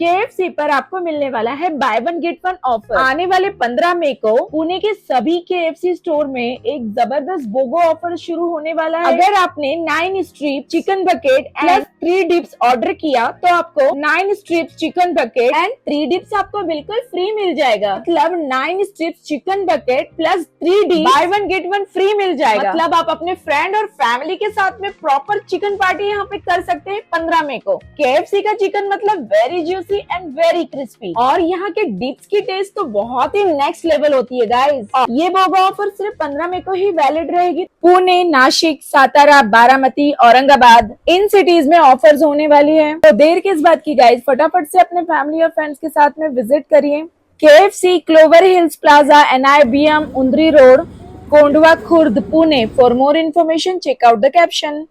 KFC पर आपको मिलने वाला है bye one get one offer. आने वाले 15 मई को पुणे के सभी KFC स्टोर में एक जबरदस्त बोगो ऑफर शुरू होने वाला है। अगर आपने 9 strip chicken bucket plus 3 dips order किया तो आपको 9 strips chicken bucket and 3 dips आपको बिल्कुल फ्री मिल जाएगा। मतलब 9 strips chicken bucket plus 3 dips buy one get one free मिल जाएगा। मतलब आप अपने फ्रेंड और फैमिली के साथ में प्रॉपर चिकन पार्टी यहाँ पे कर सकते हैं 15 मई को। KFC का चिकन मतलब very juicy and very crispy, और यहाँ के डिप्स की टेस्ट तो बहुत ही नेक्स्ट लेवल होती है गाइस। ये बोगो ऑफर सिर्फ 15 मई को ही वैलिड रहेगी। पुणे, नासिक, सातारा, बारामती, औरंगाबाद इन सिटीज में ऑफर्स होने वाली है। तो देर किस बात की गाइस, फटाफट से अपने फैमिली और फ्रेंड्स के साथ में विजिट करिए। KFC Clover Hills Plaza, NIBM, Undri road, Kondhwa Khurd, Pune. For more information check out the caption.